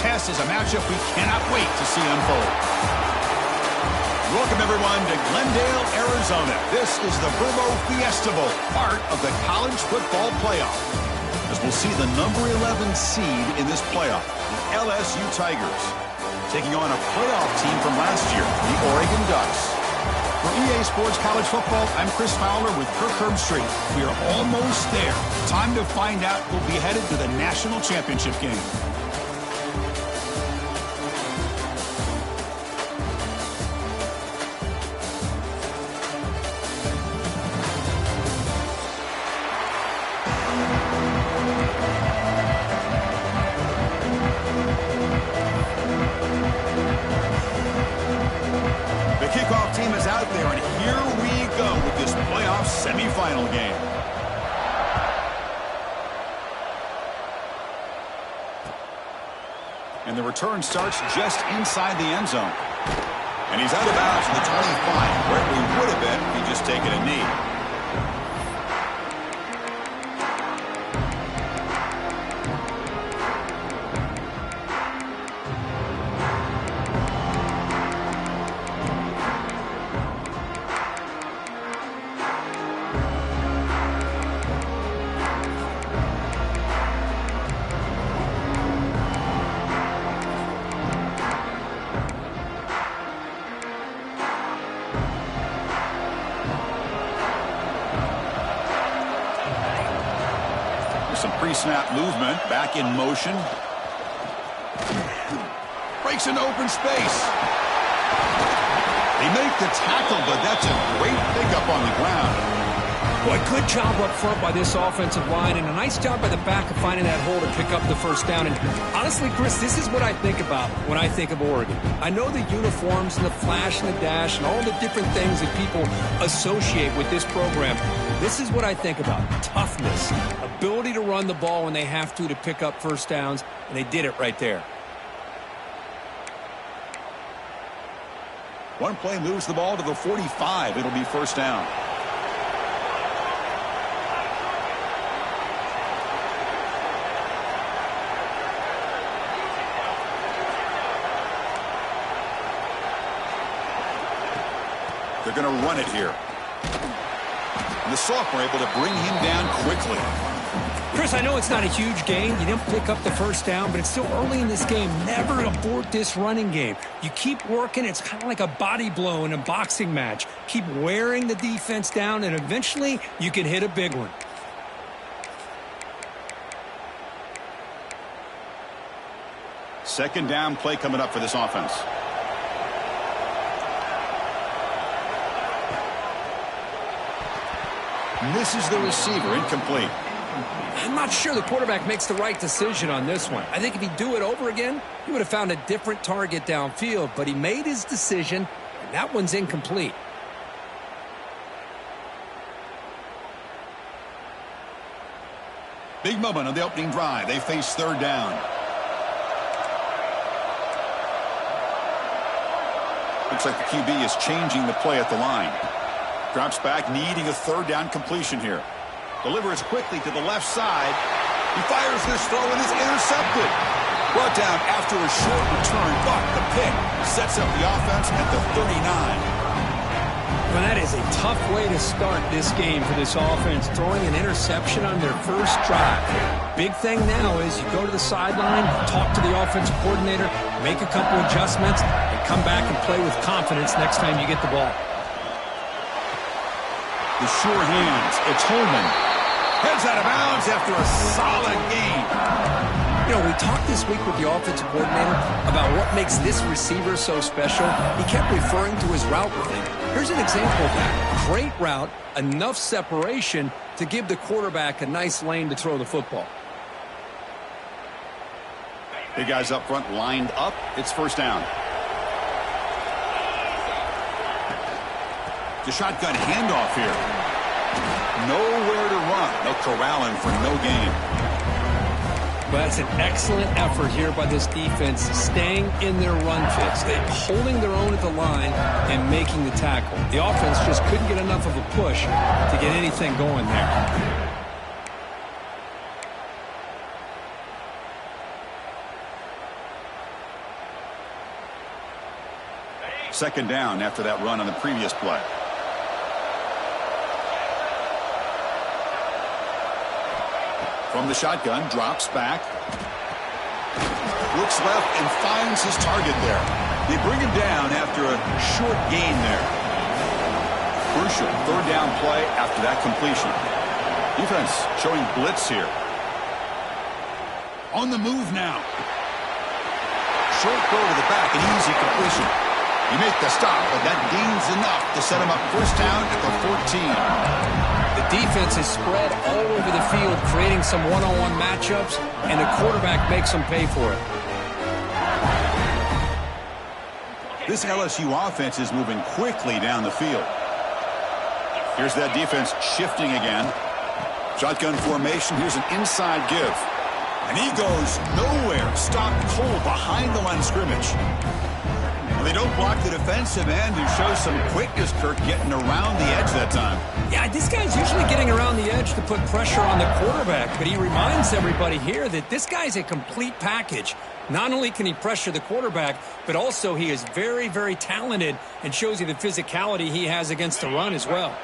test is a matchup we cannot wait to see unfold. Welcome, everyone, to Glendale, Arizona. This is the Verbo Fiesta Bowl, part of the college football playoff. As we'll see the number 11 seed in this playoff, the LSU Tigers, taking on a playoff team from last year, the Oregon Ducks. For EA Sports College Football, I'm Chris Fowler with Kirk Herbstreit. We are almost there. Time to find out who'll be headed to the national championship game. Semifinal game. And the return starts just inside the end zone. And he's out of bounds to the 25, where we would have been if he just taken a knee. Some pre-snap movement, back in motion. Breaks into open space. They make the tackle, but that's a great pickup on the ground. Boy, good job up front by this offensive line, and a nice job by the back of finding that hole to pick up the first down. And honestly, Chris, this is what I think about when I think of Oregon. I know the uniforms and the flash and the dash and all the different things that people associate with this program. This is what I think about. Toughness, ability to run the ball when they have to pick up first downs, and they did it right there. One play moves the ball to the 45. It'll be first down. They're going to run it here. And the sophomore able to bring him down quickly. Chris, I know it's not a huge gain. You didn't pick up the first down, but it's still early in this game. Never abort this running game. You keep working. It's kind of like a body blow in a boxing match. Keep wearing the defense down, and eventually you can hit a big one. Second down play coming up for this offense. Misses the receiver, incomplete. I'm not sure the quarterback makes the right decision on this one. I think if he'd do it over again, he would have found a different target downfield, but he made his decision, and that one's incomplete. Big moment on the opening drive. They face third down. Looks like the QB is changing the play at the line. Drops back, needing a third down completion here. Delivers quickly to the left side. He fires this throw and is intercepted. Brought down after a short return, but the pick sets up the offense at the 39. Well, that is a tough way to start this game for this offense, throwing an interception on their first drive. Big thing now is you go to the sideline, talk to the offensive coordinator, make a couple adjustments, and come back and play with confidence next time you get the ball. The sure hands. It's Holman. Heads out of bounds after a solid game. You know, we talked this week with the offensive coordinator about what makes this receiver so special. He kept referring to his route running. Here's an example of that. Great route, enough separation to give the quarterback a nice lane to throw the football. Big guys up front lined up. It's first down. The shotgun handoff here. Nowhere to run. They'll corral him for no gain. But that's an excellent effort here by this defense, staying in their run fits. They're holding their own at the line and making the tackle. The offense just couldn't get enough of a push to get anything going there. Second down after that run on the previous play. From the shotgun, drops back. Looks left and finds his target there. They bring him down after a short gain there. Crucial third down play after that completion. Defense showing blitz here. On the move now. Short throw to the back, an easy completion. You make the stop, but that gains enough to set him up first down at the 14. The defense is spread all over the field, creating some one-on-one matchups, and the quarterback makes them pay for it. This LSU offense is moving quickly down the field. Here's that defense shifting again. Shotgun formation. Here's an inside give. And he goes nowhere. Stopped cold behind the line of scrimmage. Well, they don't block the defensive end and show some quickness, Kirk, getting around the edge that time. Yeah, this guy's usually getting around the edge to put pressure on the quarterback, but he reminds everybody here that this guy's a complete package. Not only can he pressure the quarterback, but also he is very, very talented and shows you the physicality he has against the run as well.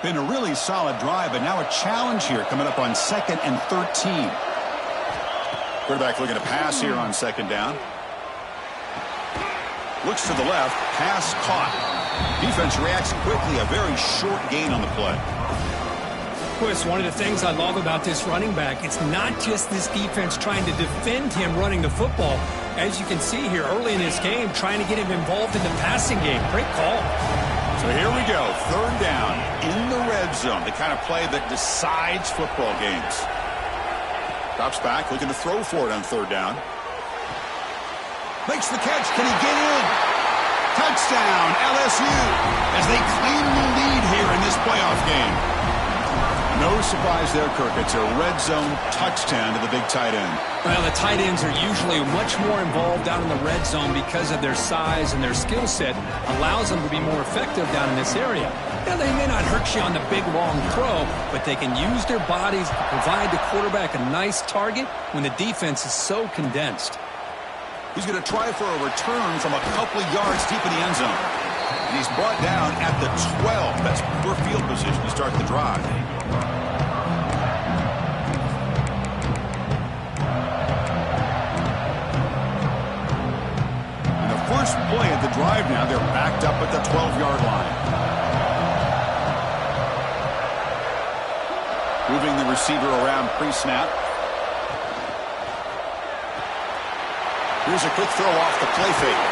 Been a really solid drive, but now a challenge here coming up on 2nd and 13. Quarterback looking to pass here on 2nd down. Looks to the left, pass caught. Defense reacts quickly, a very short gain on the play. Chris, one of the things I love about this running back, it's not just this defense trying to defend him running the football. As you can see here early in this game, trying to get him involved in the passing game. Great call. So here we go, 3rd down in the red zone, the kind of play that decides football games. Drops back, looking to throw for it on 3rd down. Makes the catch. Can he get in? Touchdown, LSU, as they claim the lead here in this playoff game. No surprise there, Kirk. It's a red zone touchdown to the big tight end. Well, the tight ends are usually much more involved down in the red zone because of their size and their skill set allows them to be more effective down in this area. Now, they may not hurt you on the big, long throw, but they can use their bodies to provide the quarterback a nice target when the defense is so condensed. He's going to try for a return from a couple of yards deep in the end zone. And he's brought down at the 12. That's poor field position to start the drive. And the first play at the drive now, they're backed up at the 12-yard line. Moving the receiver around pre-snap. Here's a quick throw off the play fake.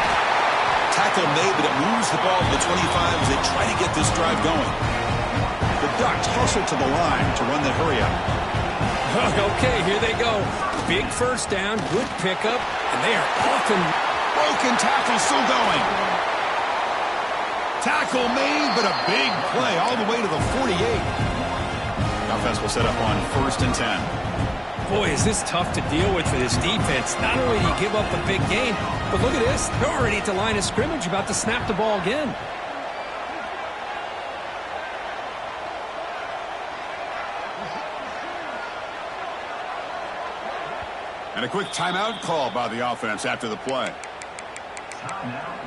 Tackle made, but it moves the ball to the 25 as they try to get this drive going. The Ducks hustle to the line to run the hurry up. Okay, here they go. Big first down, good pickup, and they are often... Broken tackle still going. Tackle made, but a big play all the way to the 48. The offense will set up on 1st and 10. Boy, is this tough to deal with for this defense. Not only do you give up a big gain, but look at this. They're already at the line of scrimmage about to snap the ball again. And a quick timeout call by the offense after the play. Timeout.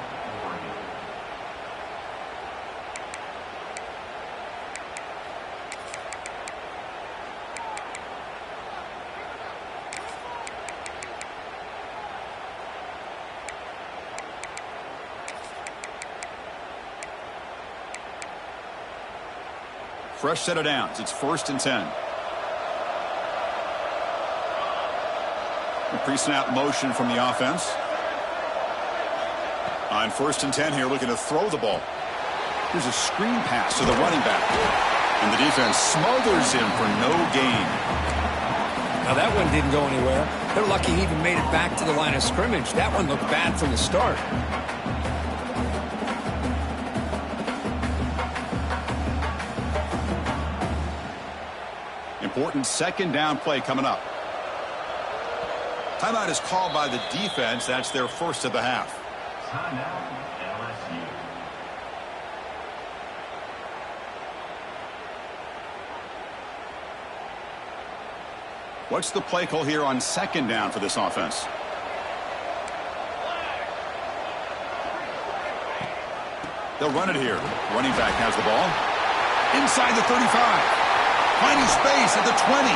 Fresh set of downs. It's 1st and 10. A pre-snap motion from the offense. On 1st and 10 here, looking to throw the ball. Here's a screen pass to the running back. And the defense smothers him for no gain. Now that one didn't go anywhere. They're lucky he even made it back to the line of scrimmage. That one looked bad from the start. Important 2nd down play coming up. Timeout is called by the defense. That's their first of the half. Timeout, LSU. What's the play call here on 2nd down for this offense? They'll run it here. Running back has the ball. Inside the 35. Finding space at the 20.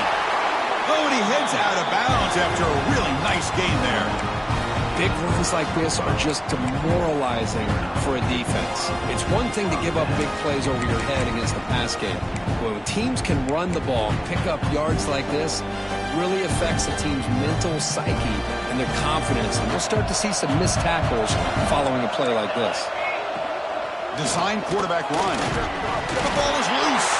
Oh, and he heads out of bounds after a really nice gain there. Big runs like this are just demoralizing for a defense. It's one thing to give up big plays over your head against the pass game. But when teams can run the ball, pick up yards like this, it really affects the team's mental psyche and their confidence. And we'll start to see some missed tackles following a play like this. Design quarterback run. The ball is loose.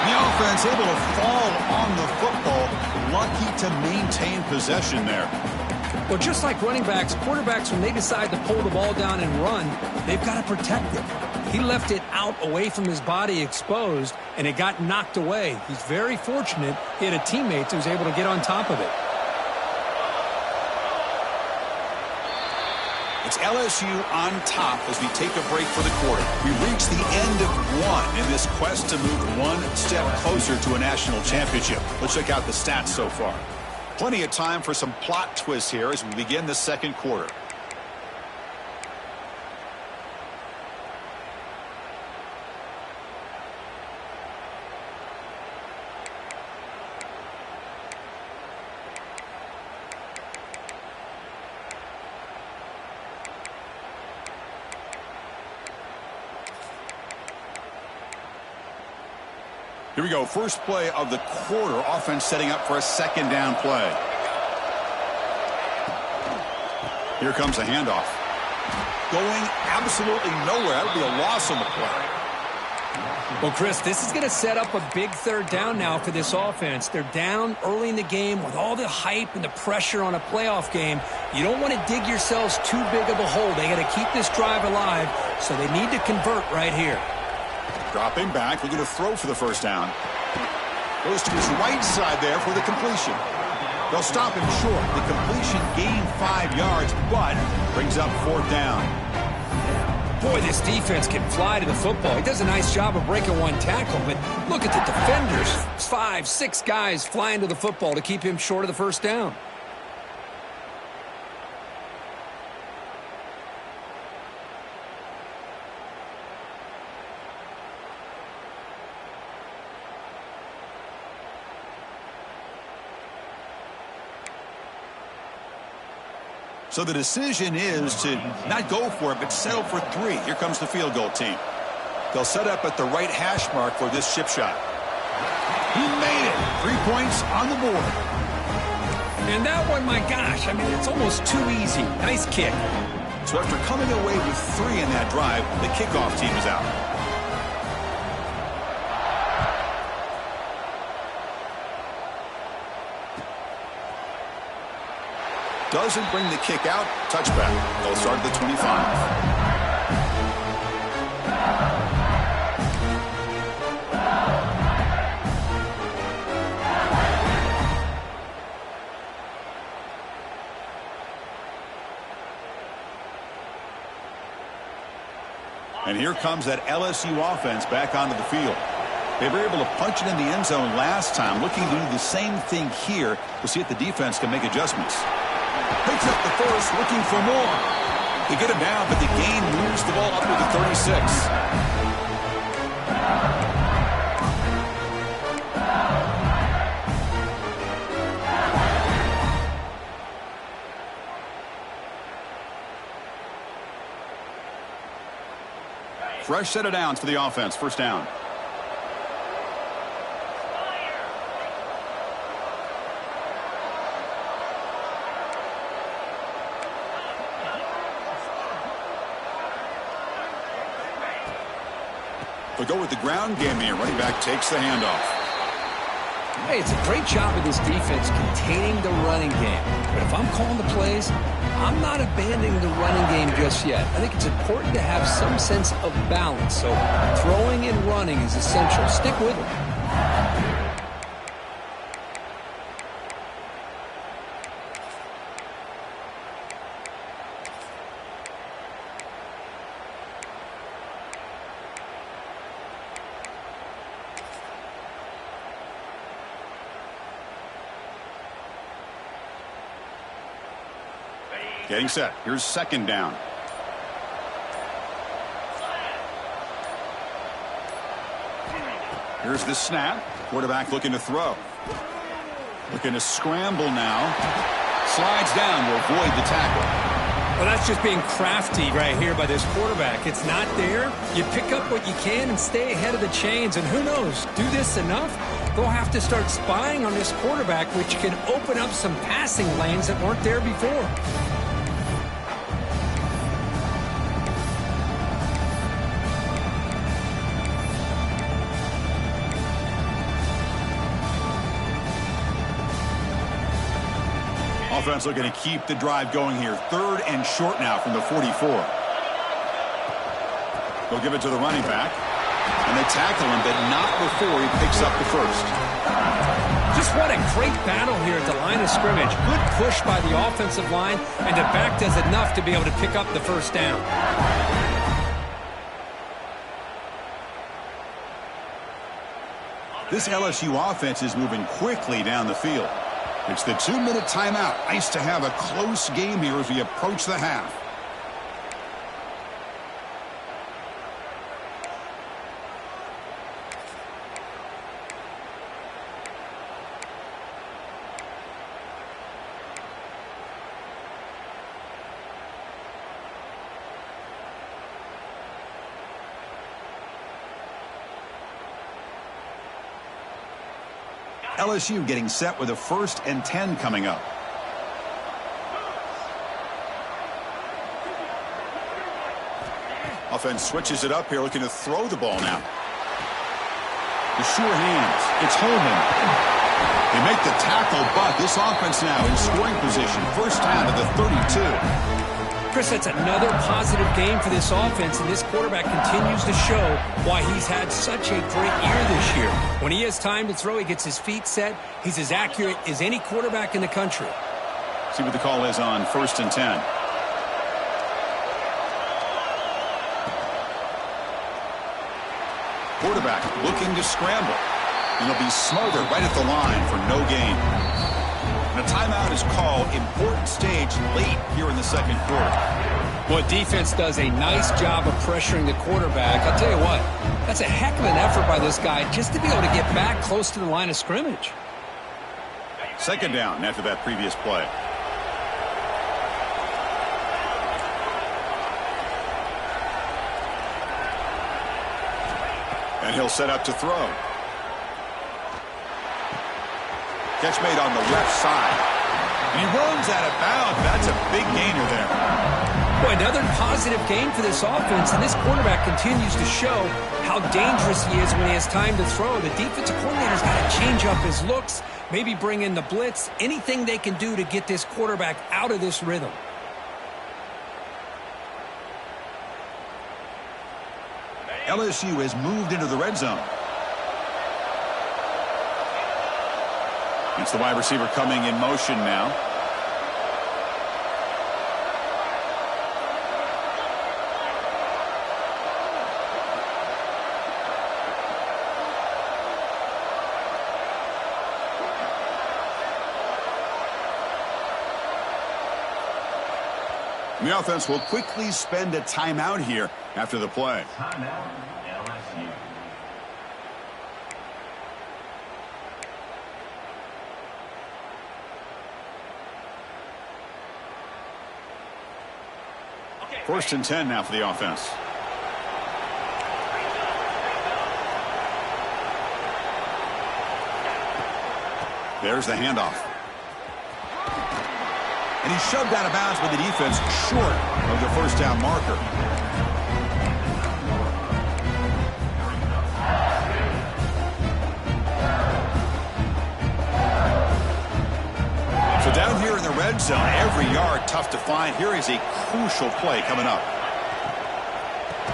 The offense able to fall on the football. Lucky to maintain possession there. Well, just like running backs, quarterbacks, when they decide to pull the ball down and run, they've got to protect it. He left it out away from his body exposed, and it got knocked away. He's very fortunate he had a teammate who was able to get on top of it. It's LSU on top as we take a break for the quarter. We reach the end of one in this quest to move one step closer to a national championship. Let's check out the stats so far. Plenty of time for some plot twists here as we begin the second quarter. Here we go. First play of the quarter. Offense setting up for a second down play. Here comes a handoff. Going absolutely nowhere. That would be a loss on the play. Well, Chris, this is going to set up a big third down now for this offense. They're down early in the game with all the hype and the pressure on a playoff game. You don't want to dig yourselves too big of a hole. They got to keep this drive alive, so they need to convert right here. Dropping back, looking to throw for the first down. Goes to his right side there for the completion. They'll stop him short. The completion gained 5 yards, but brings up fourth down. Boy, this defense can fly to the football. He does a nice job of breaking one tackle, but look at the defenders. 5, 6 guys flying to the football to keep him short of the first down. So the decision is to not go for it, but settle for 3. Here comes the field goal team. They'll set up at the right hash mark for this chip shot. He made it. 3 points on the board. And that one, my gosh, I mean, it's almost too easy. Nice kick. So after coming away with 3 in that drive, the kickoff team is out. Doesn't bring the kick out. Touchback. They'll start at the 25. And here comes that LSU offense back onto the field. They were able to punch it in the end zone last time. Looking to do the same thing here. We'll see if the defense can make adjustments. Picks up the first, looking for more. They get him down, but the gain moves the ball up to the 36. Fresh set of downs for the offense. First down. They'll go with the ground game here. Running back takes the handoff. Hey, it's a great job of this defense containing the running game. But if I'm calling the plays, I'm not abandoning the running game just yet. I think it's important to have some sense of balance. So throwing and running is essential. Stick with it. Getting set. Here's second down. Here's the snap. Quarterback looking to throw. Looking to scramble now. Slides down to avoid the tackle. Well, that's just being crafty right here by this quarterback. It's not there. You pick up what you can and stay ahead of the chains. And who knows, do this enough, they'll have to start spying on this quarterback, which can open up some passing lanes that weren't there before. Offense looking to keep the drive going here. 3rd and short now from the 44. They'll give it to the running back. And they tackle him, but not before he picks up the first. Just what a great battle here at the line of scrimmage. Good push by the offensive line, and the back does enough to be able to pick up the first down. This LSU offense is moving quickly down the field. It's the 2-minute timeout. Nice to have a close game here as we approach the half. LSU getting set with a 1st and 10 coming up. Offense switches it up here, looking to throw the ball now. The sure hands. It's Holman. They make the tackle, but this offense now in scoring position. First down to the 32. Chris, that's another positive game for this offense, and this quarterback continues to show why he's had such a great year this year. When he has time to throw, he gets his feet set. He's as accurate as any quarterback in the country. See what the call is on 1st and 10. Quarterback looking to scramble. And he'll be smothered right at the line for no gain. And a timeout is called. Important stage late here in the 2nd quarter. Well, defense does a nice job of pressuring the quarterback. I'll tell you what, that's a heck of an effort by this guy just to be able to get back close to the line of scrimmage. 2nd down after that previous play. And he'll set up to throw. Catch made on the left side. And he runs out of bounds. That's a big gainer there. Boy, another positive game for this offense, and this quarterback continues to show how dangerous he is when he has time to throw. The defensive coordinator's got to change up his looks, maybe bring in the blitz, anything they can do to get this quarterback out of this rhythm. LSU has moved into the red zone. It's the wide receiver coming in motion now. And the offense will quickly spend a timeout here after the play. Timeout, LSU. First and 10 now for the offense. There's the handoff. And he's shoved out of bounds with the defense short of the first down marker. So down here in the red zone, every yard tough to find. Here is a crucial play coming up.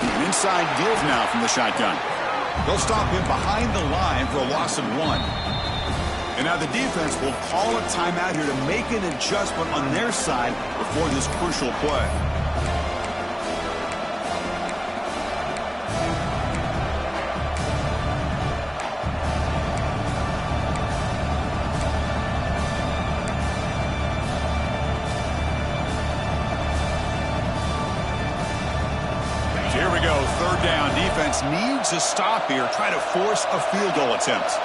An inside give now from the shotgun. They'll stop him behind the line for a loss of 1. And now the defense will call a timeout here to make an adjustment on their side before this crucial play. Here we go, third down. Defense needs a stop here. Try to force a field goal attempt.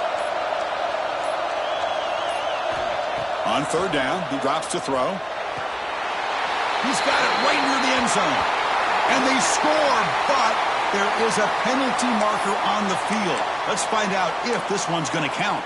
On third down, he drops to throw. He's got it right near the end zone. And they score, but there is a penalty marker on the field. Let's find out if this one's going to count.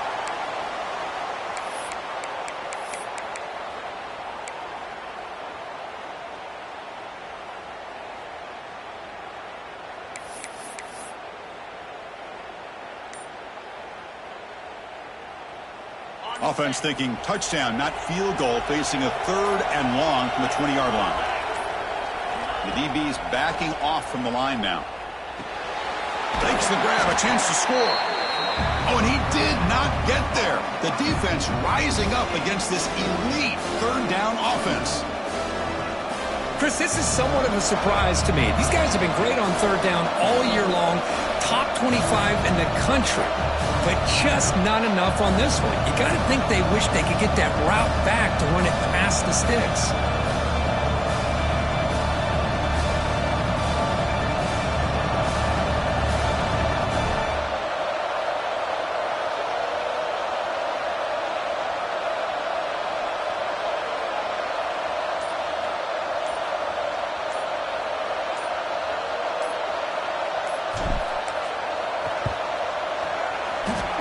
Offense thinking touchdown, not field goal, facing a third and long from the 20-yard line. The DB's backing off from the line now. Takes the grab, a chance to score. Oh, and he did not get there. The defense rising up against this elite third down offense. Chris, this is somewhat of a surprise to me. These guys have been great on third down all year long, top 25 in the country, but just not enough on this one. You got to think they wish they could get that route back to run it past the sticks.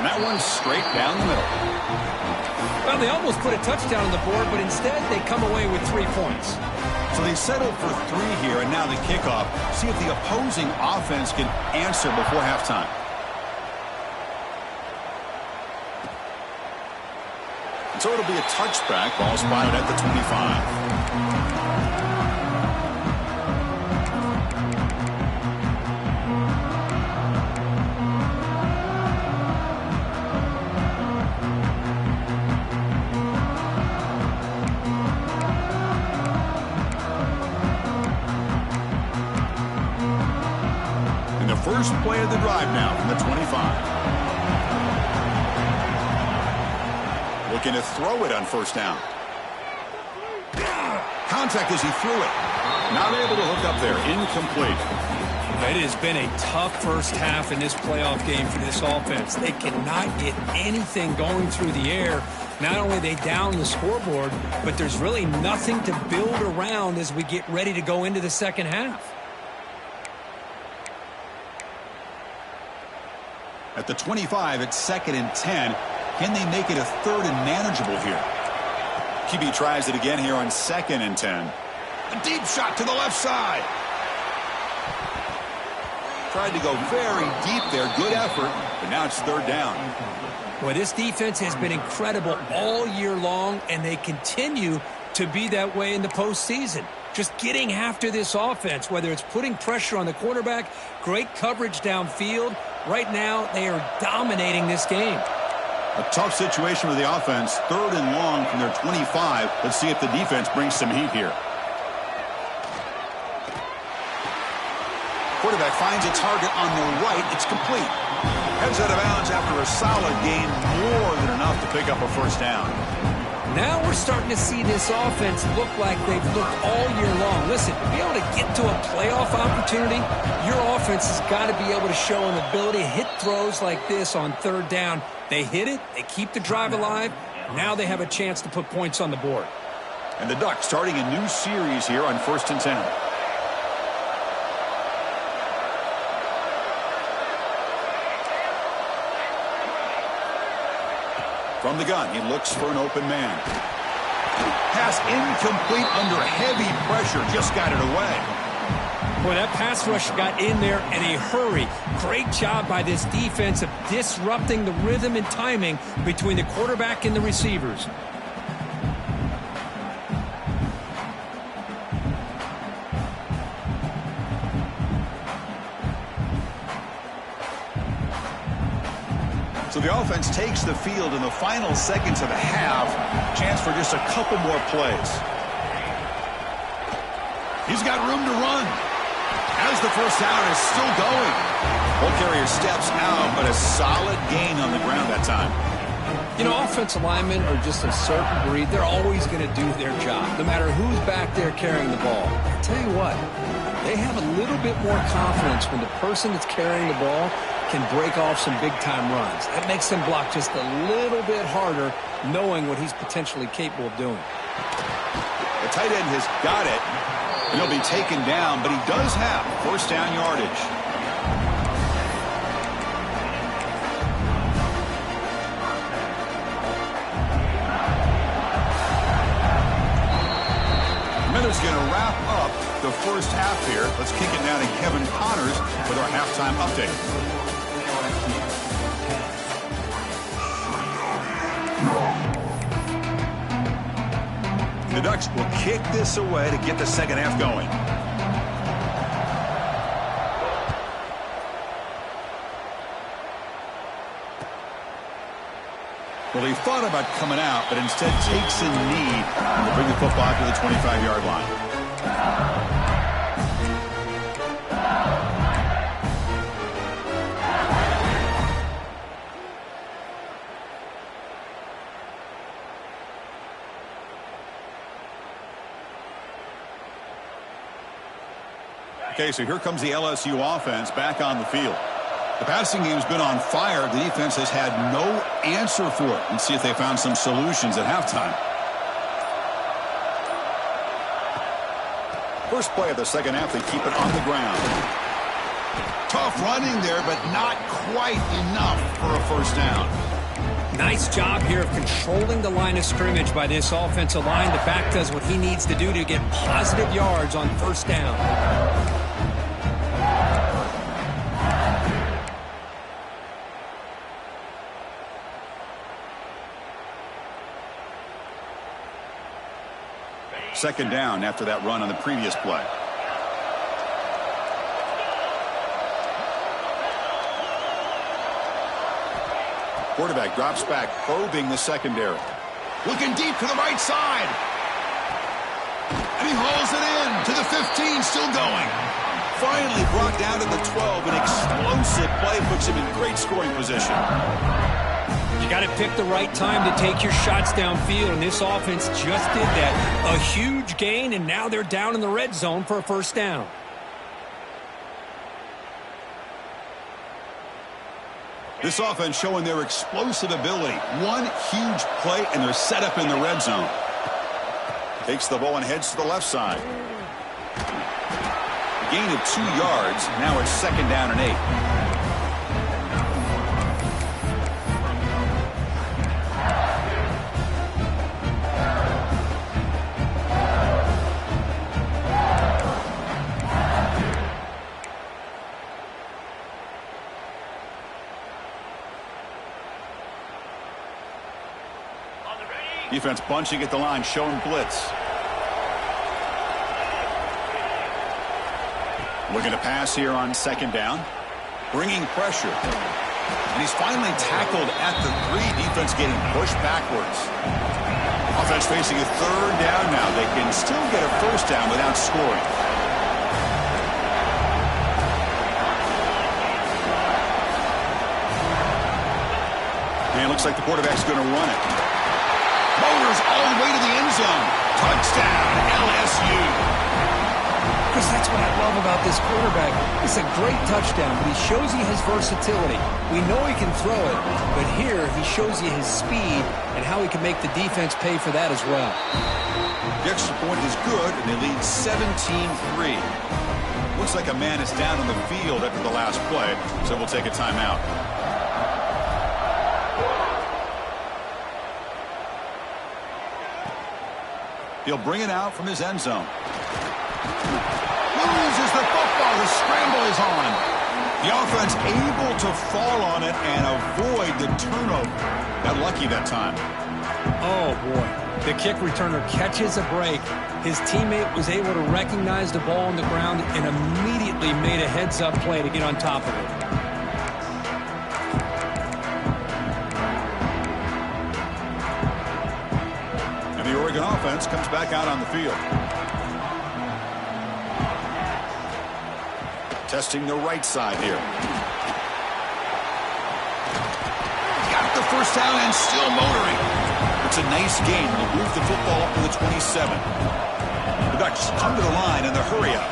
That one's straight down the middle. Well, they almost put a touchdown on the board, but instead they come away with 3 points. So they settled for 3 here, and now the kickoff. See if the opposing offense can answer before halftime. And so it'll be a touchback. Ball spotted at the 25. First play of the drive now from the 25. Looking to throw it on first down. Contact as he threw it. Not able to hook up there. Incomplete. It has been a tough first half in this playoff game for this offense. They cannot get anything going through the air. Not only are they down the scoreboard, but there's really nothing to build around as we get ready to go into the second half. At the 25, it's 2nd and 10. Can they make it a 3rd and manageable here? QB tries it again here on 2nd and 10. A deep shot to the left side. Tried to go very deep there. Good effort, but now it's 3rd down. Well, this defense has been incredible all year long, and they continue to be that way in the postseason. Just getting after this offense, whether it's putting pressure on the quarterback, great coverage downfield. Right now, they are dominating this game. A tough situation with the offense. 3rd and long from their 25. Let's see if the defense brings some heat here. Quarterback finds a target on the right. It's complete. Heads out of bounds after a solid gain, more than enough to pick up a first down. Now we're starting to see this offense look like they've looked all year long. Listen, to be able to get to a playoff opportunity, your offense has got to be able to show an ability to hit throws like this on 3rd down. They hit it, they keep the drive alive. Now they have a chance to put points on the board. And the Ducks starting a new series here on 1st and 10. From the gun, he looks for an open man. Pass incomplete under heavy pressure. Just got it away. Boy, that pass rush got in there in a hurry. Great job by this defense of disrupting the rhythm and timing between the quarterback and the receivers. So the offense takes the field in the final seconds of the half. Chance for just a couple more plays. He's got room to run. As the first down is still going. Ball carrier steps out, but a solid gain on the ground that time. You know, offensive linemen are just a certain breed. They're always going to do their job, no matter who's back there carrying the ball. I tell you what, they have a little bit more confidence when the person that's carrying the ball can break off some big-time runs. That makes them block just a little bit harder, knowing what he's potentially capable of doing. The tight end has got it, and he'll be taken down, but he does have first down yardage. Miller's going to wrap up the first half here. Let's kick it down to Kevin Connors with our halftime update. The Ducks will kick this away to get the second half going. Well, he thought about coming out, but instead takes a knee and will bring the football to the 25-yard line. Okay, so here comes the LSU offense back on the field. The passing game's been on fire. The defense has had no answer for it. Let's see if they found some solutions at halftime. First play of the second half, they keep it on the ground. Tough running there, but not quite enough for a first down. Nice job here of controlling the line of scrimmage by this offensive line. The back does what he needs to do to get positive yards on first down. Second down after that run on the previous play. Quarterback drops back, probing the secondary. Looking deep to the right side. And he hauls it in to the 15, still going. Finally brought down to the 12. An explosive play puts him in great scoring position. You got to pick the right time to take your shots downfield, and this offense just did that. A huge gain, and now they're down in the red zone for a first down. This offense showing their explosive ability. One huge play, and they're set up in the red zone. Takes the ball and heads to the left side. A gain of 2 yards. Now it's second down and 8. Defense bunching at the line, showing blitz. Looking to pass here on second down. Bringing pressure. And he's finally tackled at the 3. Defense getting pushed backwards. Offense facing a third down now. They can still get a first down without scoring. And it looks like the quarterback's going to run it. Motors all the way to the end zone. Touchdown, LSU. Chris, that's what I love about this quarterback. It's a great touchdown, but he shows you his versatility. We know he can throw it, but here he shows you his speed and how he can make the defense pay for that as well. The extra point is good, and they lead 17-3. Looks like a man is down on the field after the last play, so we'll take a timeout. He'll bring it out from his end zone. Loses the football. The scramble is on. The offense able to fall on it and avoid the turnover. Got lucky that time. Oh, boy. The kick returner catches a break. His teammate was able to recognize the ball on the ground and immediately made a heads-up play to get on top of it. Oregon offense comes back out on the field. Testing the right side here. Got the first down and still motoring. It's a nice gain. They'll move the football up to the 27. The Ducks come to the line in the hurry-up.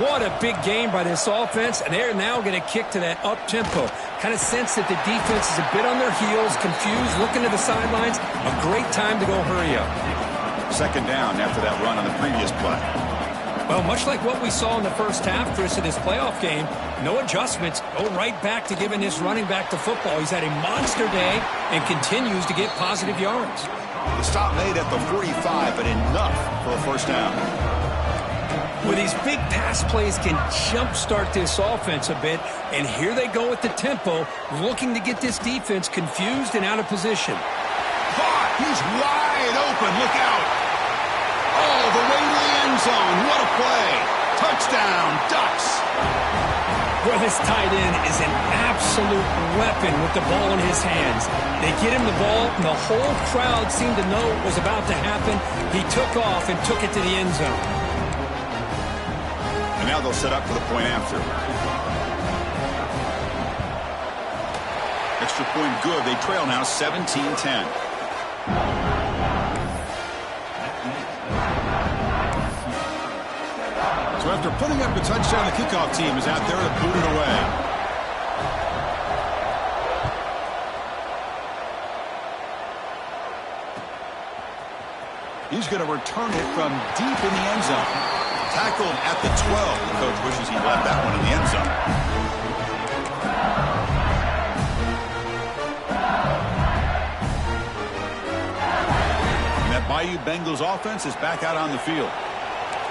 What a big game by this offense, and they're now going to kick to that up-tempo. Kind of sense that the defense is a bit on their heels, confused, looking to the sidelines. A great time to go hurry up. Second down after that run on the previous play. Well, much like what we saw in the first half, Chris, of this playoff game, no adjustments. Go right back to giving this running back the football. He's had a monster day and continues to get positive yards. The stop made at the 45, but enough for a first down. Well, these big pass plays can jumpstart this offense a bit, and here they go with the tempo, looking to get this defense confused and out of position. Caught! He's wide open. Look out! All the way to the end zone. What a play! Touchdown, Ducks! Well, this tight end is an absolute weapon with the ball in his hands. They get him the ball, and the whole crowd seemed to know what was about to happen. He took off and took it to the end zone. And now they'll set up for the point after. Extra point good. They trail now 17-10. So after putting up a touchdown, the kickoff team is out there to boot it away. He's going to return it from deep in the end zone. Tackled at the 12. The coach wishes he left that one in the end zone. And that Bayou Bengals offense is back out on the field.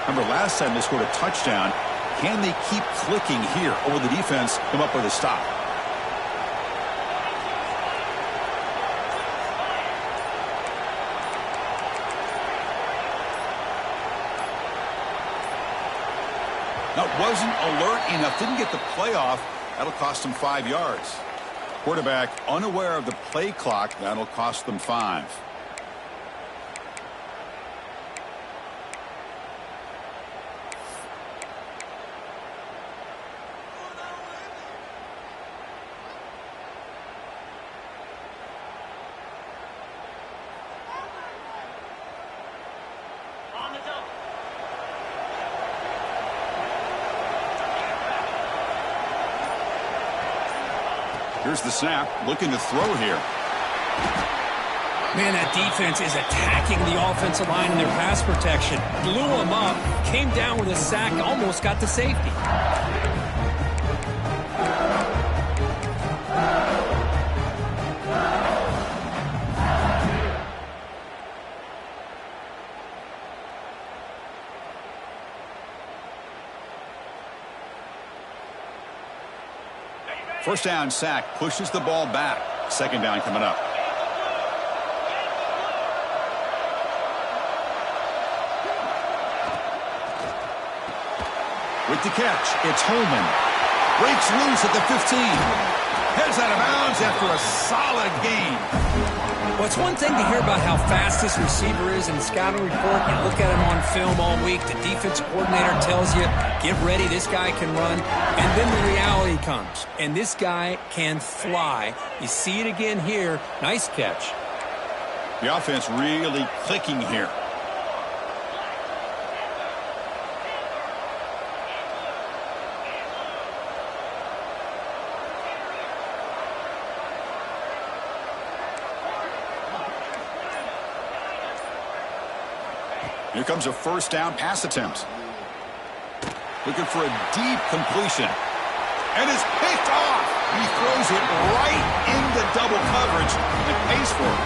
Remember, last time they scored a touchdown. Can they keep clicking here, or will the defense come up with a stop? That wasn't alert enough. Didn't get the play off. That'll cost them 5 yards. Quarterback unaware of the play clock. That'll cost them 5. Here's the snap, looking to throw here. Man, that defense is attacking the offensive line in their pass protection. Blew them up, came down with a sack, almost got to safety. First down sack pushes the ball back. Second down coming up. With the catch, it's Holman. Breaks loose at the 15. Heads out of bounds after a solid gain. Well, it's one thing to hear about how fast this receiver is in the scouting report. You look at him on film all week. The defense coordinator tells you, get ready, this guy can run. And then the reality comes. And this guy can fly. You see it again here. Nice catch. The offense really clicking here. Here comes a first down pass attempt. Looking for a deep completion. And it's picked off. He throws it right into double coverage and pays for it.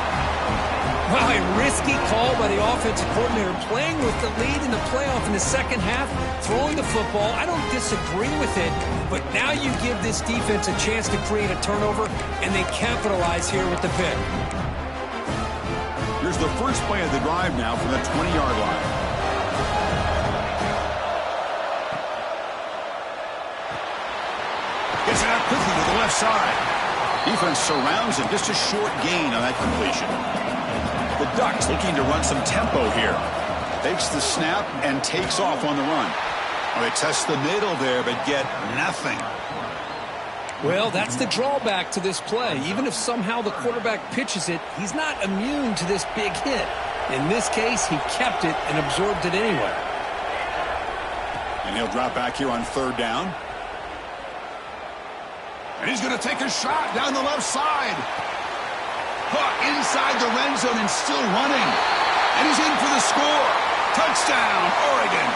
Wow, a risky call by the offensive coordinator, playing with the lead in the playoff in the second half, throwing the football. I don't disagree with it, but now you give this defense a chance to create a turnover, and they capitalize here with the pick. Here's the first play of the drive now from the 20-yard line. Gets it out quickly to the left side. Defense surrounds him. Just a short gain on that completion. The Ducks looking to run some tempo here. Takes the snap and takes off on the run. Well, they test the middle there, but get nothing. Well, that's the drawback to this play. Even if somehow the quarterback pitches it, he's not immune to this big hit. In this case, he kept it and absorbed it anyway. And he'll drop back here on third down. And he's going to take a shot down the left side. Inside the red zone and still running. And he's in for the score. Touchdown, Oregon.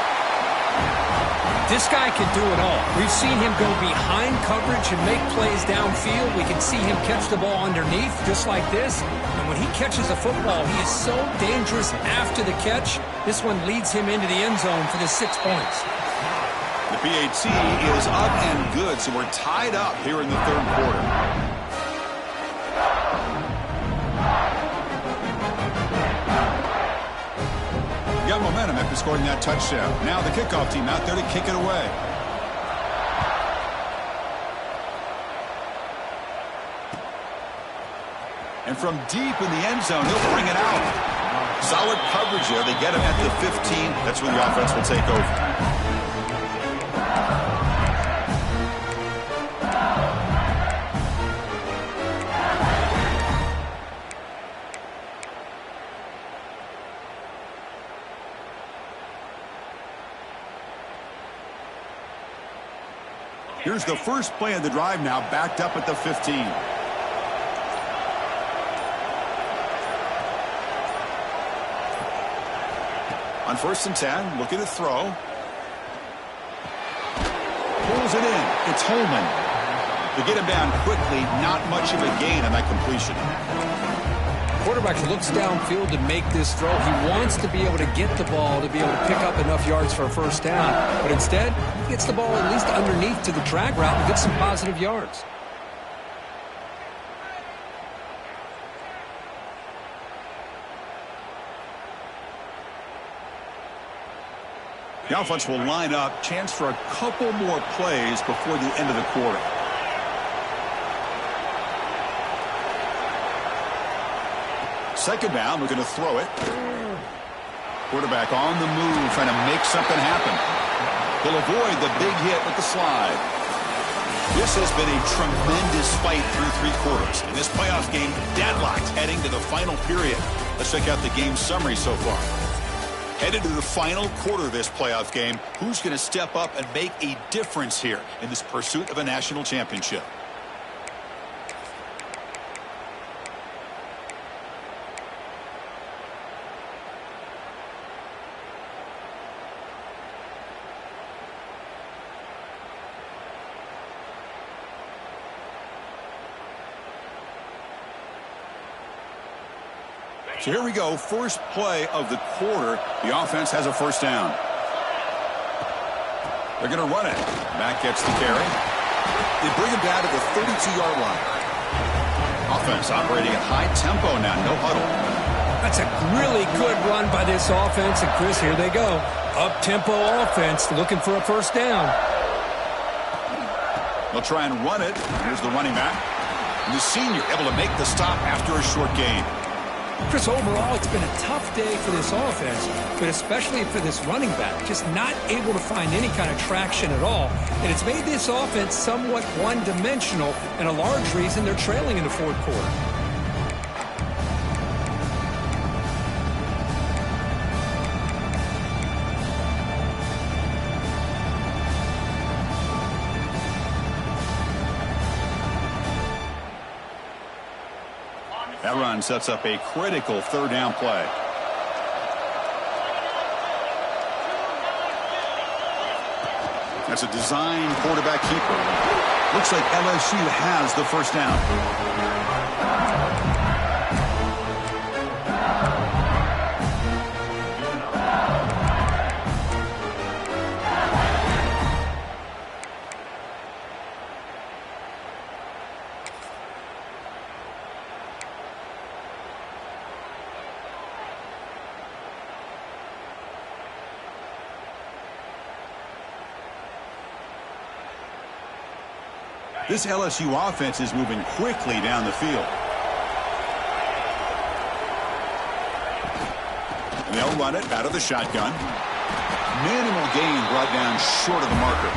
This guy can do it all. We've seen him go behind coverage and make plays downfield. We can see him catch the ball underneath just like this. And when he catches a football, he is so dangerous after the catch. This one leads him into the end zone for the 6 points. The PAT is up and good, so we're tied up here in the third quarter. Got momentum after scoring that touchdown. Now the kickoff team out there to kick it away. And from deep in the end zone, he'll bring it out. Solid coverage there. They get him at the 15. That's where the offense will take over. Here's the first play of the drive now, backed up at the 15. On 1st and 10, looking to throw. Pulls it in. It's Holman. To get him down quickly, not much of a gain on that completion. Quarterback looks downfield to make this throw. He wants to be able to get the ball to be able to pick up enough yards for a first down. But instead, he gets the ball at least underneath to the drag route and gets some positive yards. The offense will line up. Chance for a couple more plays before the end of the quarter. Second down, we're going to throw it. Quarterback on the move, trying to make something happen. He'll avoid the big hit with the slide. This has been a tremendous fight through 3 quarters. In this playoff game, deadlocked heading to the final period. Let's check out the game summary so far. Headed to the final quarter of this playoff game, who's going to step up and make a difference here in this pursuit of a national championship? So here we go, first play of the quarter. The offense has a first down. They're going to run it. Back gets the carry. They bring him down to the 32-yard line. Offense operating at high tempo now, no huddle. That's a really good run by this offense. And Chris, here they go. Up-tempo offense looking for a first down. They'll try and run it. Here's the running back. And the senior able to make the stop after a short gain. Chris, overall, it's been a tough day for this offense, but especially for this running back, just not able to find any kind of traction at all. And it's made this offense somewhat one-dimensional, and a large reason they're trailing in the fourth quarter. That run sets up a critical third down play. That's a design quarterback keeper. Looks like LSU has the first down. This LSU offense is moving quickly down the field. And they'll run it out of the shotgun. Minimal gain brought down short of the marker.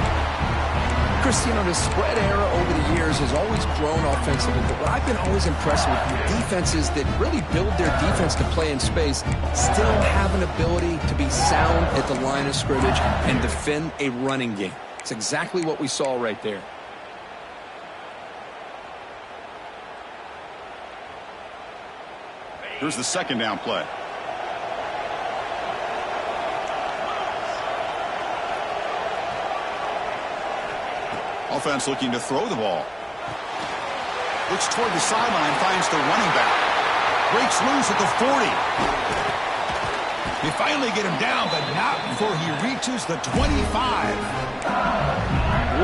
Chris, the spread era over the years has always grown offensively, but what I've been always impressed with defenses that really build their defense to play in space still have an ability to be sound at the line of scrimmage and defend a running game. It's exactly what we saw right there. Here's the second down play. Offense looking to throw the ball. Looks toward the sideline, finds the running back. Breaks loose at the 40. They finally get him down, but not before he reaches the 25.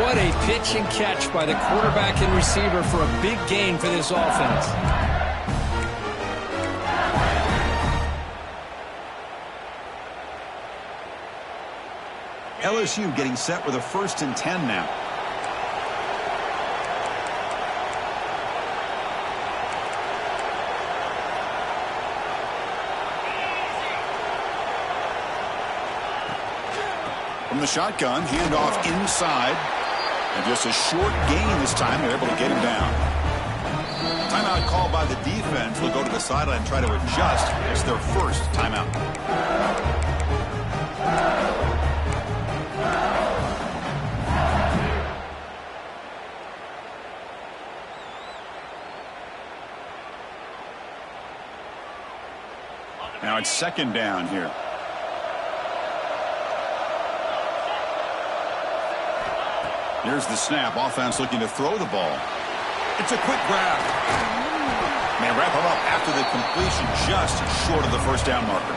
What a pitch and catch by the quarterback and receiver for a big gain for this offense. LSU getting set with a 1st and 10 now. From the shotgun, handoff inside. And just a short gain this time. They're able to get him down. Timeout called by the defense. They'll go to the sideline and try to adjust. It's their first timeout. Now it's second down here. Here's the snap. Offense looking to throw the ball. It's a quick grab. They wrap him up after the completion, just short of the first down marker.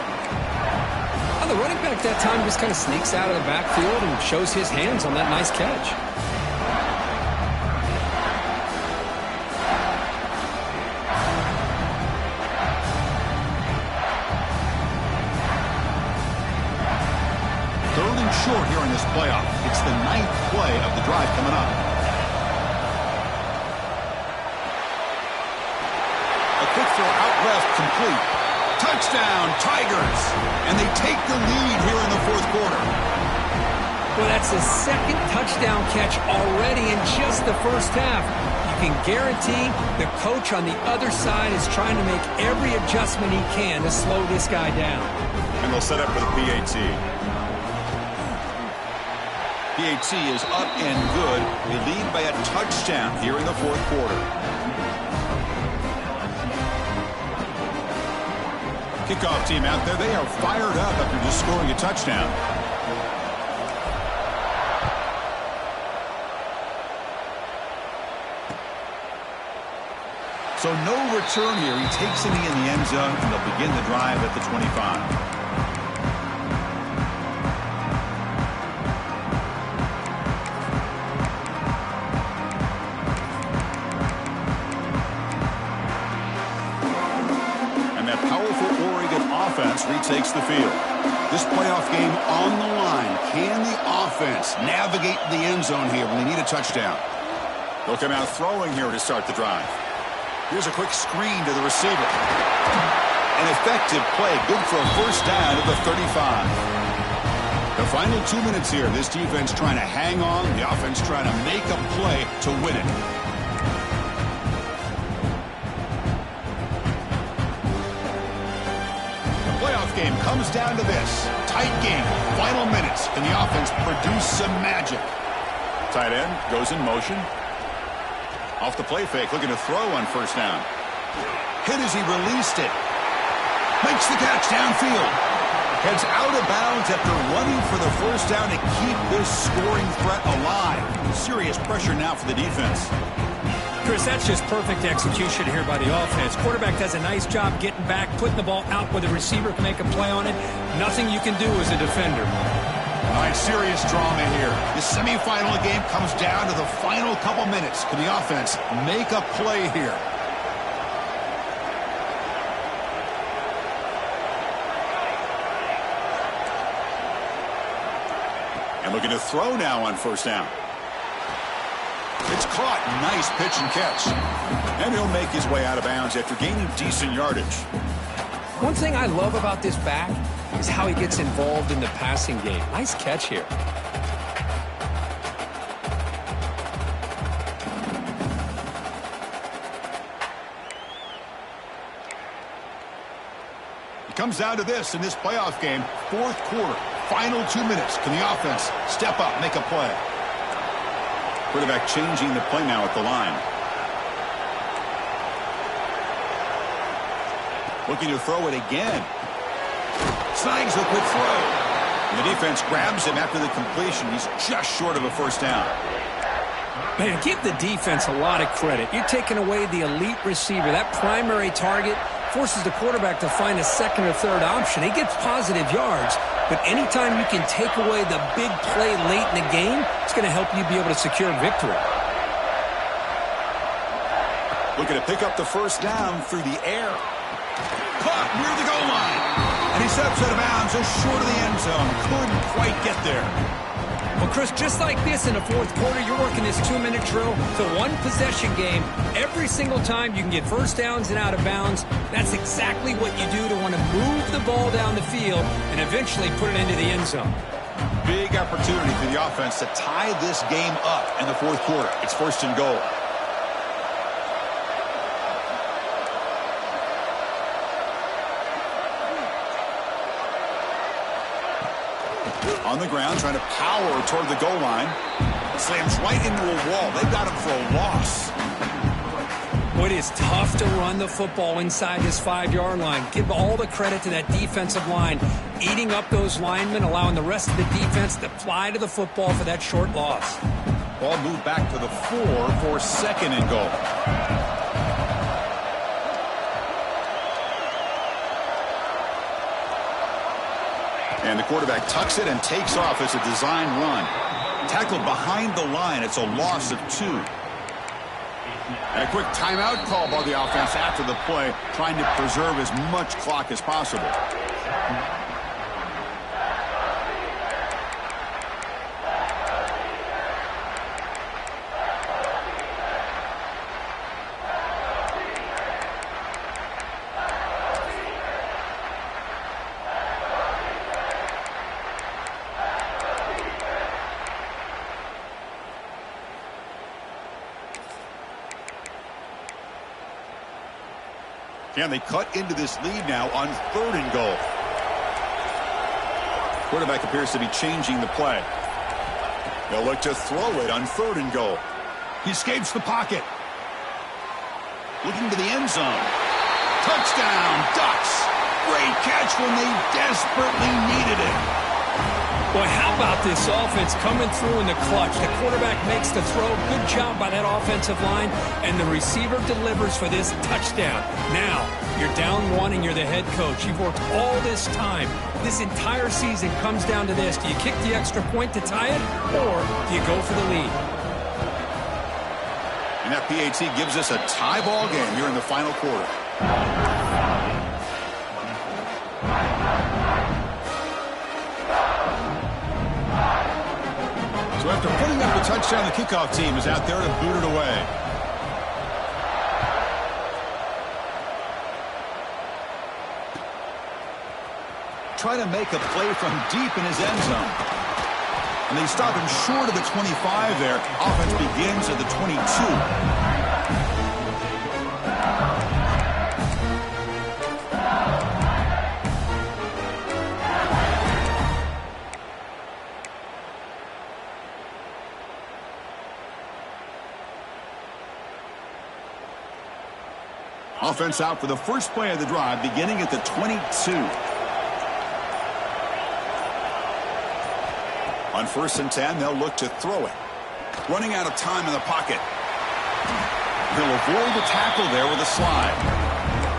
Well, the running back that time just kind of sneaks out of the backfield and shows his hands on that nice catch. Short here in this playoff. It's the 9th play of the drive coming up. A quick throw out left, complete. Touchdown, Tigers! And they take the lead here in the 4th quarter. Well, that's the second touchdown catch already in just the first half. You can guarantee the coach on the other side is trying to make every adjustment he can to slow this guy down. And they'll set up for the PAT. PAT is up and good. They lead by a touchdown here in the 4th quarter. Kickoff team out there. They are fired up after just scoring a touchdown. So no return here. He takes it in the end zone, and they'll begin the drive at the 25. Offense retakes the field. This playoff game on the line. Can the offense navigate the end zone here when they need a touchdown? They'll come out throwing here to start the drive. Here's a quick screen to the receiver. An effective play. Good for a first down at the 35. The final 2 minutes here. This defense trying to hang on. The offense trying to make a play to win it. Playoff game comes down to this. Tight game. Final minutes. Can the offense produce some magic? Tight end goes in motion. Off the play fake. Looking to throw on first down. Hit as he released it. Makes the catch downfield. Heads out of bounds after running for the first down to keep this scoring threat alive. Serious pressure now for the defense. Chris, that's just perfect execution here by the offense. Quarterback does a nice job getting back, putting the ball out where the receiver can make a play on it. Nothing you can do as a defender. All right, serious drama here. The semifinal game comes down to the final couple minutes. Can the offense make a play here? And looking to throw now on first down. It's caught. Nice pitch and catch. And he'll make his way out of bounds after gaining decent yardage. One thing I love about this back is how he gets involved in the passing game. Nice catch here. Comes down to this in this playoff game. Fourth quarter, final 2 minutes. Can the offense step up, make a play? Quarterback changing the play now at the line. Looking to throw it again. Snags a quick throw. And the defense grabs him after the completion. He's just short of a first down. Man, give the defense a lot of credit. You're taking away the elite receiver. That primary target forces the quarterback to find a second or third option. He gets positive yards, but anytime you can take away the big play late in the game, it's going to help you be able to secure victory. Looking to pick up the first down through the air. Caught near the goal line. And he steps out of bounds just short of the end zone. Couldn't quite get there. Well, Chris, just like this in the fourth quarter, you're working this 2-minute drill to one-possession game. Every single time you can get first downs and out of bounds. That's exactly what you do to want to move the ball down the field and eventually put it into the end zone. Big opportunity for the offense to tie this game up in the fourth quarter. It's first and goal. On the ground, trying to power toward the goal line. Slams right into a wall. They've got him for a loss. Boy, it is tough to run the football inside this 5-yard line. Give all the credit to that defensive line, eating up those linemen, allowing the rest of the defense to fly to the football for that short loss. Ball moved back to the 4 for second and goal. And the quarterback tucks it and takes off as a design run. Tackled behind the line. It's a loss of 2. And a quick timeout call by the offense after the play, trying to preserve as much clock as possible. And they cut into this lead now on third and goal. Quarterback appears to be changing the play. They'll look to throw it on third and goal. He escapes the pocket. Looking to the end zone. Touchdown, Ducks. Great catch when they desperately needed it. Boy, how about this offense coming through in the clutch? The quarterback makes the throw. Good job by that offensive line. And the receiver delivers for this touchdown. Now, you're down 1 and you're the head coach. You've worked all this time. This entire season comes down to this. Do you kick the extra point to tie it, or do you go for the lead? And that PAT gives us a tie ball game here in the final quarter. So after putting up a touchdown, the kickoff team is out there to boot it away. Try to make a play from deep in his end zone. And they stop him short of the 25 there. Offense begins at the 22. Offense out for the first play of the drive, beginning at the 22. On 1st and 10, they'll look to throw it. Running out of time in the pocket. He'll avoid the tackle there with a slide.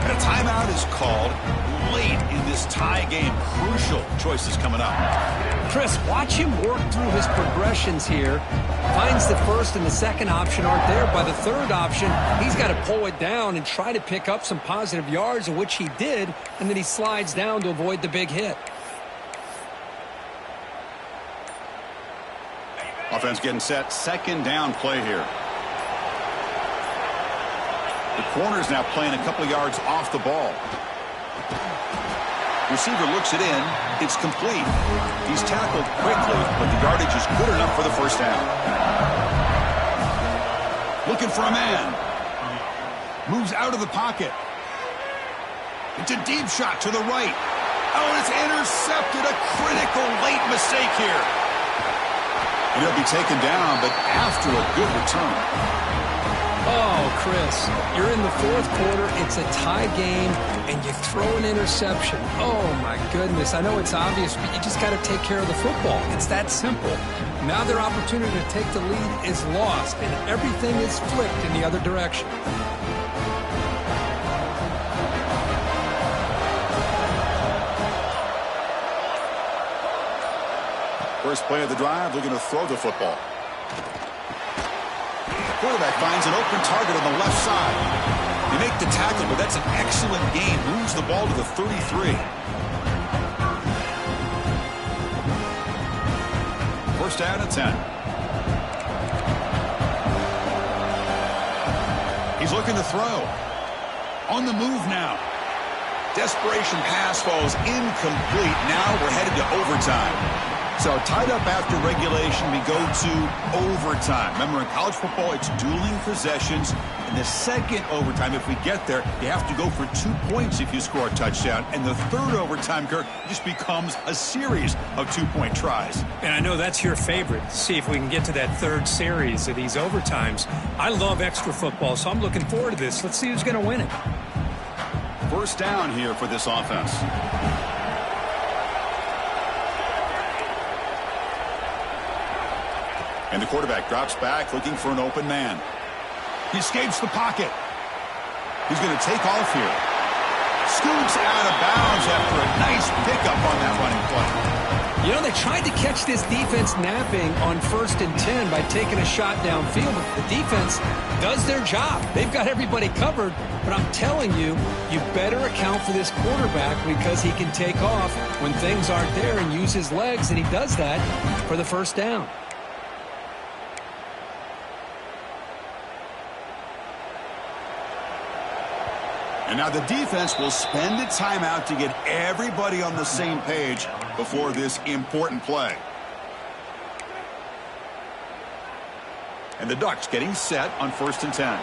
And a timeout is called late in this tie game. Crucial choices coming up. Chris, watch him work through his progressions here. Finds the first and the second option aren't there. By the third option, he's got to pull it down and try to pick up some positive yards, of which he did, and then he slides down to avoid the big hit. Offense getting set. Second down play here. The corner's now playing a couple of yards off the ball. Receiver looks it in. It's complete. He's tackled quickly, but the yardage is good enough for the first down. Looking for a man. Moves out of the pocket. It's a deep shot to the right. Oh, and it's intercepted. A critical late mistake here. And he'll be taken down, but after a good return. Oh, Chris, you're in the fourth quarter. It's a tie game, and you throw an interception. Oh, my goodness. I know it's obvious, but you just got to take care of the football. It's that simple. Now their opportunity to take the lead is lost, and everything is flipped in the other direction. First play of the drive, looking to throw the football. Quarterback finds an open target on the left side. You make the tackle, but that's an excellent gain. Moves the ball to the 33. First down and 10. He's looking to throw. On the move now. Desperation pass falls incomplete. Now we're headed to overtime. So tied up after regulation, we go to overtime. Remember, in college football, it's dueling possessions. In the second overtime, if we get there, you have to go for 2 points if you score a touchdown. And the third overtime, Kirk, just becomes a series of 2-point tries. And I know that's your favorite. See if we can get to that third series of these overtimes. I love extra football, so I'm looking forward to this. Let's see who's going to win it. First down here for this offense. And the quarterback drops back, looking for an open man. He escapes the pocket. He's going to take off here. Scoots out of bounds after a nice pickup on that running play. You know, they tried to catch this defense napping on 1st and 10 by taking a shot downfield, but the defense does their job. They've got everybody covered, but I'm telling you, you better account for this quarterback because he can take off when things aren't there and use his legs, and he does that for the first down. And now the defense will spend a timeout to get everybody on the same page before this important play. And the Ducks getting set on 1st and 10.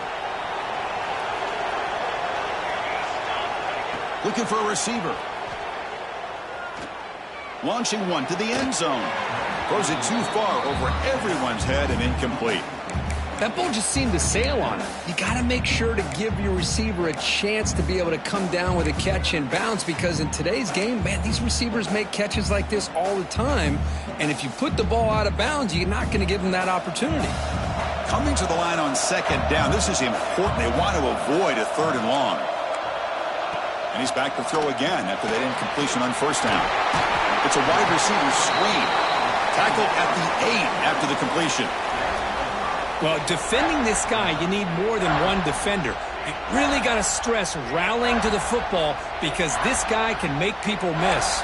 Looking for a receiver. Launching one to the end zone. Throws it too far over everyone's head and incomplete. That ball just seemed to sail on it. You got to make sure to give your receiver a chance to be able to come down with a catch and bounce, because in today's game, man, these receivers make catches like this all the time. And if you put the ball out of bounds, you're not going to give them that opportunity. Coming to the line on 2nd down, this is important. They want to avoid a 3rd and long. And he's back to throw again after that incompletion on 1st down. It's a wide receiver screen. Tackled at the 8 after the completion. Well, defending this guy, you need more than one defender. You really got to stress rallying to the football because this guy can make people miss.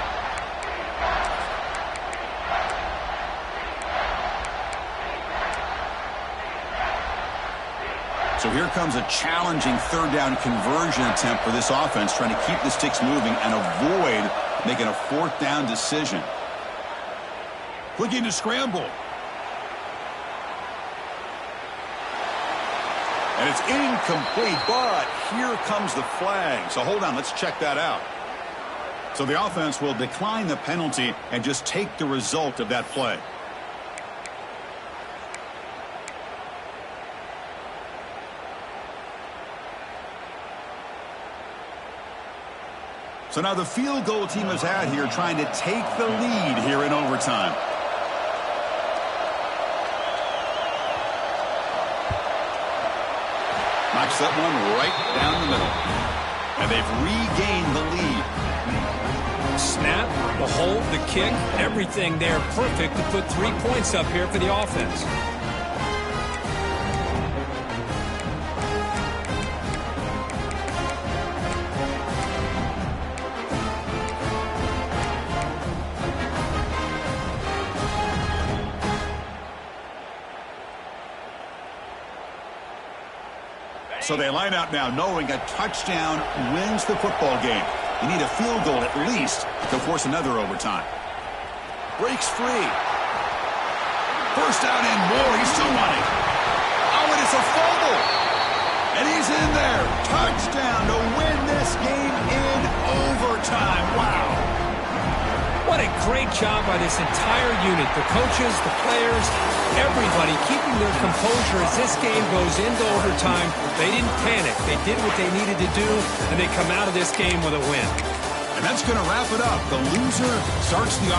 So here comes a challenging 3rd down conversion attempt for this offense, trying to keep the sticks moving and avoid making a 4th down decision. Looking to scramble. And it's incomplete, but here comes the flag. So hold on, let's check that out. So the offense will decline the penalty and just take the result of that play. So now the field goal team is out here trying to take the lead here in overtime. Knocks that one right down the middle. And they've regained the lead. Snap, the hold, the kick, everything there perfect to put 3 points up here for the offense. So they line out now knowing a touchdown wins the football game. You need a field goal at least to force another overtime. Breaks free. First down and more. He's still running. Oh, and it's a fumble. And he's in there. Touchdown to win this game in overtime. Wow. What a great job by this entire unit. The coaches, the players, everybody keeping their composure as this game goes into overtime. They didn't panic. They did what they needed to do, and they come out of this game with a win. And that's going to wrap it up. The loser starts the